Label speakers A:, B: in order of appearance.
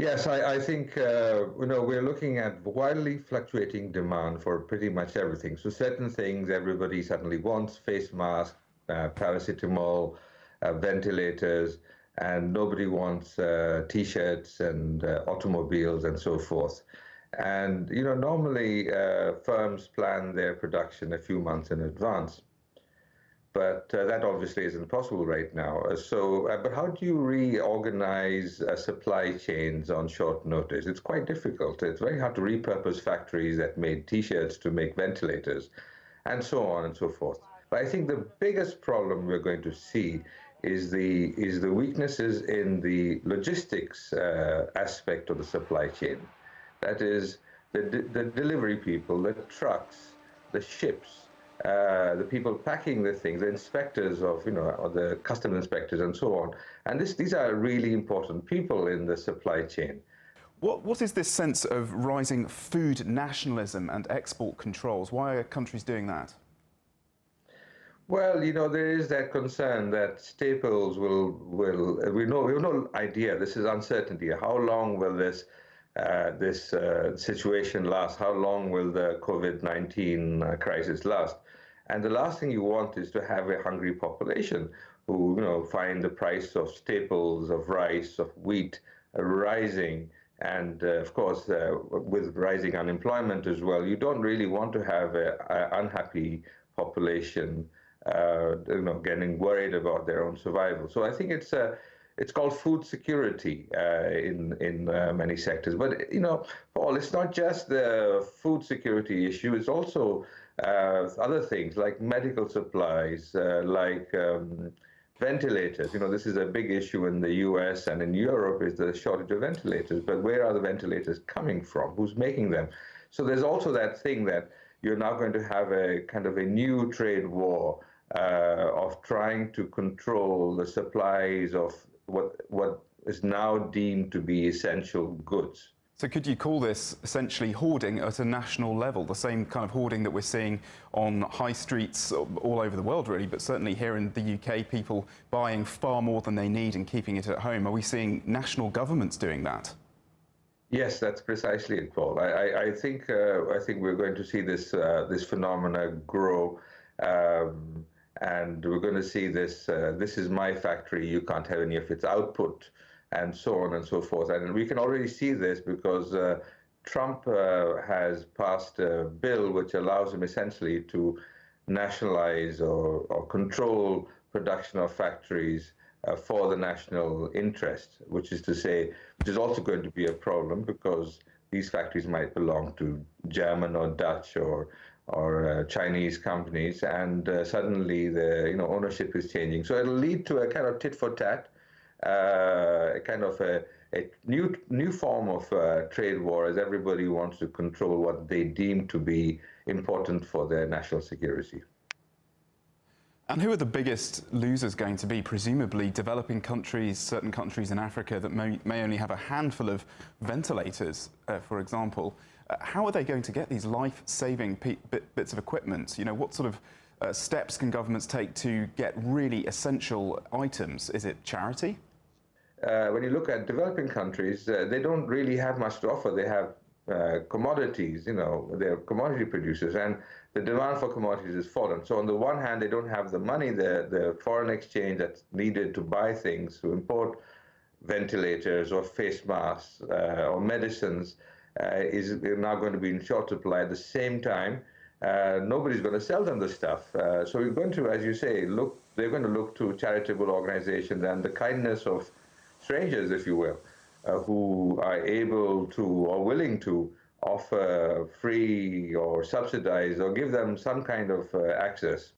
A: Yes, I think we're looking at wildly fluctuating demand for pretty much everything. So certain things everybody suddenly wants: face masks, paracetamol, ventilators, and nobody wants t-shirts and automobiles and so forth. And normally firms plan their production a few months in advance. But that obviously isn't possible right now. But how do you reorganize supply chains on short notice? It's quite difficult. It's very hard to repurpose factories that made T-shirts to make ventilators, and so on and so forth. But I think the biggest problem we're going to see is the weaknesses in the logistics aspect of the supply chain. That is, the delivery people, the trucks, the ships, the people packing the things, the inspectors or the customs inspectors and so on. And these are really important people in the supply chain.
B: What is this sense of rising food nationalism and export controls? Why are countries doing that?
A: Well, there is that concern that staples we have no idea. This is uncertainty. How long will this situation last? How long will the COVID-19 crisis last? And the last thing you want is to have a hungry population who, find the price of staples, of rice, of wheat rising. And of course, with rising unemployment as well, you don't really want to have an unhappy population, getting worried about their own survival. So I think it's called food security in many sectors. But Paul, it's not just the food security issue. It's also other things like medical supplies, like ventilators. This is a big issue in the US and in Europe, is the shortage of ventilators. But where are the ventilators coming from? Who's making them? So there's also that thing that you're now going to have a kind of a new trade war of trying to control the supplies of what is now deemed to be essential goods.
B: So could you call this essentially hoarding at a national level, the same kind of hoarding that we're seeing on high streets all over the world, really, but certainly here in the UK, people buying far more than they need and keeping it at home? Are we seeing national governments doing that?
A: Yes, that's precisely it, Paul. I think we're going to see this phenomena grow, and we're going to see this. This is my factory. You can't have any of its output, and so on and so forth. And we can already see this because Trump has passed a bill which allows him essentially to nationalize or control production of factories for the national interest, which is to say, which is also going to be a problem because these factories might belong to German or Dutch or Chinese companies, and suddenly the ownership is changing. So it'll lead to a kind of tit for tat, kind of a new form of trade war, as everybody wants to control what they deem to be important for their national security.
B: And who are the biggest losers going to be? Presumably developing countries, certain countries in Africa that may only have a handful of ventilators, for example. How are they going to get these life-saving bits of equipment? What sort of steps can governments take to get really essential items? Is it charity?
A: When you look at developing countries, they don't really have much to offer. They have commodities, they're commodity producers, and the demand for commodities has fallen. So on the one hand, they don't have the money, the foreign exchange that's needed to buy things, to import ventilators or face masks or medicines is now going to be in short supply. At the same time, nobody's going to sell them the stuff. So we're going to, as you say, they're going to look to charitable organizations and the kindness of strangers, if you will, who are able to or willing to offer free or subsidize or give them some kind of access